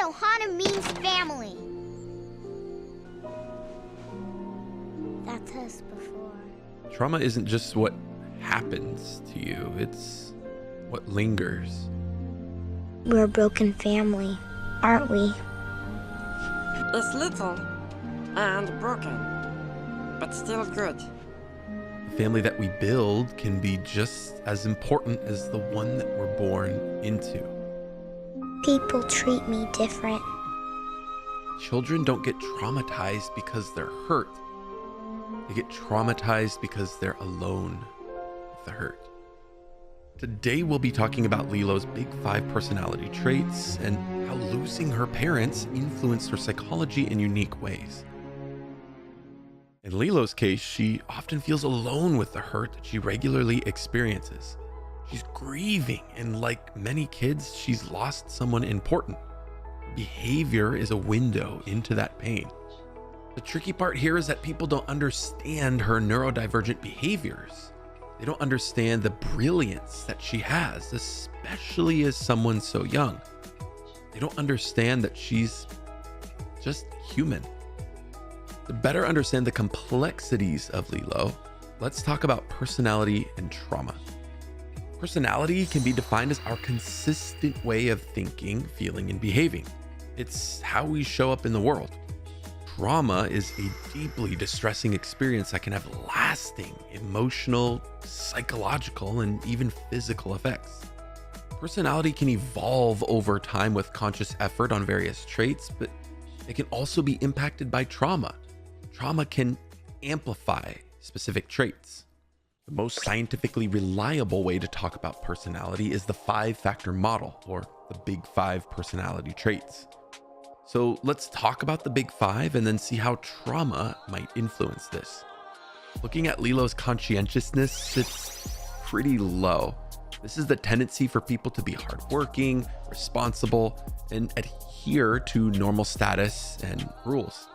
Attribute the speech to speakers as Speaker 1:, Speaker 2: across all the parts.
Speaker 1: Ohana means family. That's us before.
Speaker 2: Trauma isn't just what happens to you, it's what lingers.
Speaker 1: We're a broken family, aren't we?
Speaker 3: It's little and broken, but still good.
Speaker 2: The family that we build can be just as important as the one that we're born into.
Speaker 1: People treat me different.
Speaker 2: Children don't get traumatized because they're hurt. They get traumatized because they're alone with the hurt. Today we'll be talking about Lilo's big 5 personality traits and how losing her parents influenced her psychology in unique ways. In Lilo's case, she often feels alone with the hurt that she regularly experiences. She's grieving, and like many kids, she's lost someone important. Behavior is a window into that pain. The tricky part here is that people don't understand her neurodivergent behaviors. They don't understand the brilliance that she has, especially as someone so young. They don't understand that she's just human. To better understand the complexities of Lilo, let's talk about personality and trauma. Personality can be defined as our consistent way of thinking, feeling, and behaving. It's how we show up in the world. Trauma is a deeply distressing experience that can have lasting emotional, psychological, and even physical effects. Personality can evolve over time with conscious effort on various traits, but it can also be impacted by trauma. Trauma can amplify specific traits. The most scientifically reliable way to talk about personality is the 5-factor model, or the big 5 personality traits. So let's talk about the big 5 and then see how trauma might influence this. Looking at Lilo's conscientiousness, it's pretty low. This is the tendency for people to be hardworking, responsible, and adhere to normal status and rules.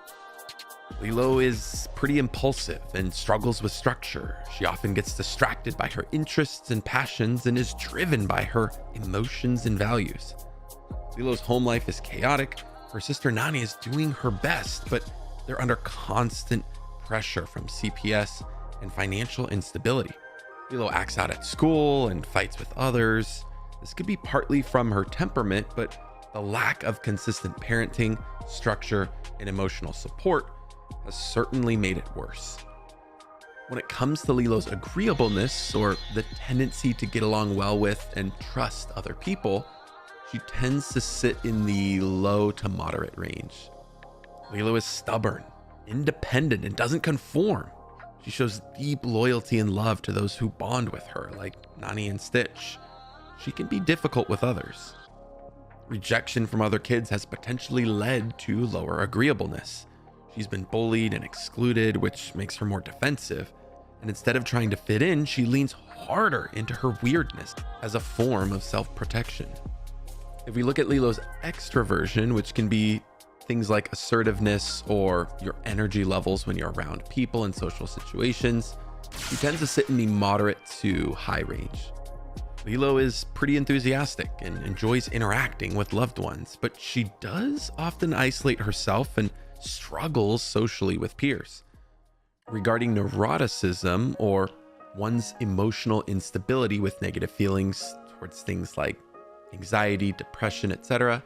Speaker 2: Lilo is pretty impulsive and struggles with structure. She often gets distracted by her interests and passions and is driven by her emotions and values. Lilo's home life is chaotic. Her sister Nani is doing her best, but they're under constant pressure from CPS and financial instability. Lilo acts out at school and fights with others. This could be partly from her temperament, but the lack of consistent parenting, structure, and emotional support has certainly made it worse. When it comes to Lilo's agreeableness, or the tendency to get along well with and trust other people, she tends to sit in the low to moderate range. Lilo is stubborn, independent, and doesn't conform. She shows deep loyalty and love to those who bond with her, like Nani and Stitch. She can be difficult with others. Rejection from other kids has potentially led to lower agreeableness. She's been bullied and excluded, which makes her more defensive. And instead of trying to fit in, she leans harder into her weirdness as a form of self-protection. If we look at Lilo's extraversion, which can be things like assertiveness or your energy levels when you're around people in social situations, she tends to sit in the moderate to high range. Lilo is pretty enthusiastic and enjoys interacting with loved ones, but she does often isolate herself and struggles socially with peers. Regarding neuroticism, or one's emotional instability with negative feelings towards things like anxiety, depression, etc.,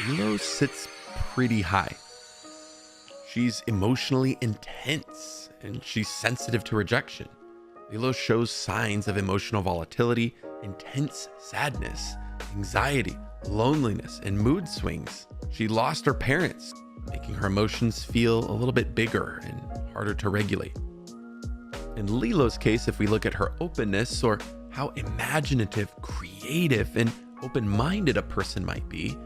Speaker 2: Lilo sits pretty high. She's emotionally intense and she's sensitive to rejection. Lilo shows signs of emotional volatility, intense sadness, anxiety, loneliness, and mood swings. She lost her parents, making her emotions feel a little bit bigger and harder to regulate. In Lilo's case, if we look at her openness, or how imaginative, creative, and open-minded a person might be,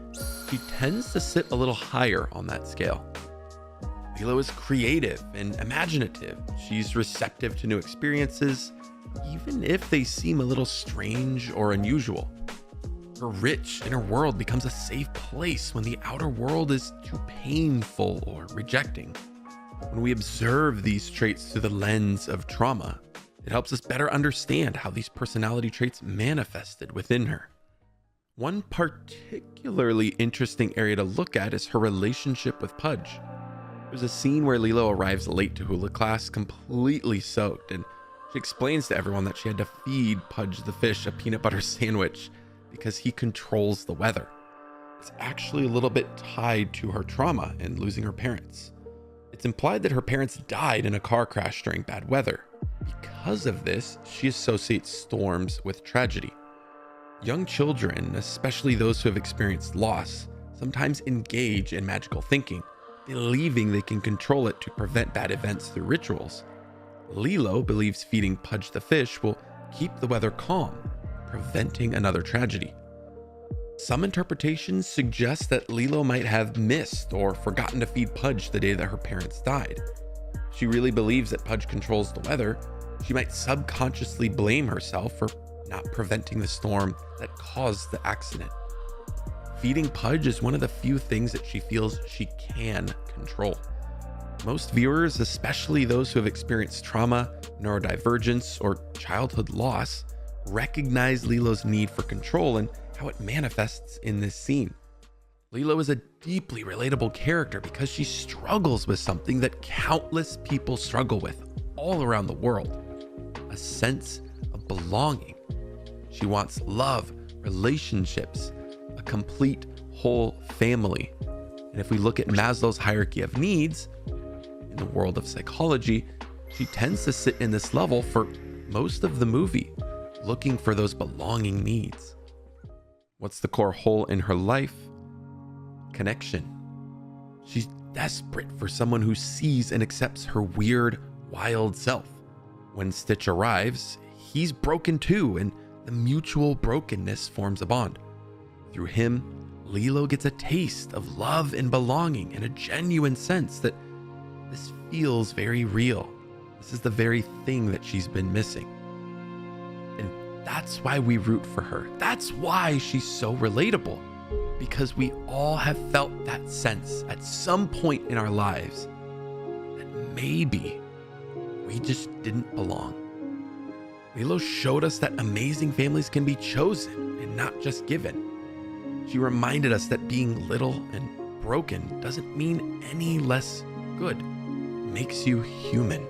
Speaker 2: she tends to sit a little higher on that scale. Lilo is creative and imaginative. She's receptive to new experiences, even if they seem a little strange or unusual. Her rich inner world becomes a safe place when the outer world is too painful or rejecting. When we observe these traits through the lens of trauma, it helps us better understand how these personality traits manifested within her. One particularly interesting area to look at is her relationship with Pudge. There's a scene where Lilo arrives late to hula class, completely soaked, and she explains to everyone that she had to feed Pudge the Fish a peanut butter sandwich because he controls the weather. It's actually a little bit tied to her trauma and losing her parents. It's implied that her parents died in a car crash during bad weather. Because of this, she associates storms with tragedy. Young children, especially those who have experienced loss, sometimes engage in magical thinking, believing they can control it to prevent bad events through rituals. Lilo believes feeding Pudge the Fish will keep the weather calm, preventing another tragedy. Some interpretations suggest that Lilo might have missed or forgotten to feed Pudge the day that her parents died. If she really believes that Pudge controls the weather, she might subconsciously blame herself for not preventing the storm that caused the accident. Feeding Pudge is one of the few things that she feels she can control. Most viewers, especially those who have experienced trauma, neurodivergence, or childhood loss, recognize Lilo's need for control and how it manifests in this scene. Lilo is a deeply relatable character because she struggles with something that countless people struggle with all around the world: a sense of belonging. She wants love, relationships, a complete whole family. And if we look at Maslow's hierarchy of needs, in the world of psychology, she tends to sit in this level for most of the movie, looking for those belonging needs. What's the core hole in her life? Connection. She's desperate for someone who sees and accepts her weird, wild self. When Stitch arrives, he's broken too, and the mutual brokenness forms a bond. Through him, Lilo gets a taste of love and belonging and a genuine sense that this feels very real. This is the very thing that she's been missing. And that's why we root for her. That's why she's so relatable. Because we all have felt that sense at some point in our lives that maybe we just didn't belong. Lilo showed us that amazing families can be chosen and not just given. She reminded us that being little and broken doesn't mean any less good. It makes you human.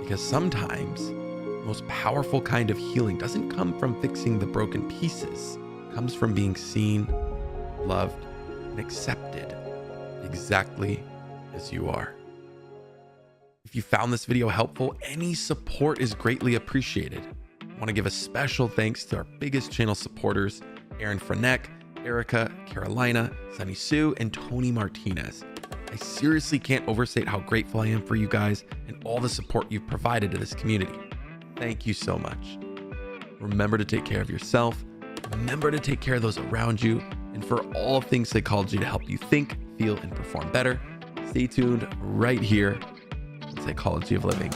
Speaker 2: Because sometimes the most powerful kind of healing doesn't come from fixing the broken pieces. It comes from being seen, loved, and accepted exactly as you are. If you found this video helpful, any support is greatly appreciated. I want to give a special thanks to our biggest channel supporters, Aaron Freneck, Erica, Carolina, Sunny Sue, and Tony Martinez. I seriously can't overstate how grateful I am for you guys and all the support you've provided to this community. Thank you so much. Remember to take care of yourself. Remember to take care of those around you. And for all things psychology to help you think, feel, and perform better, stay tuned right here on Psychology of Living.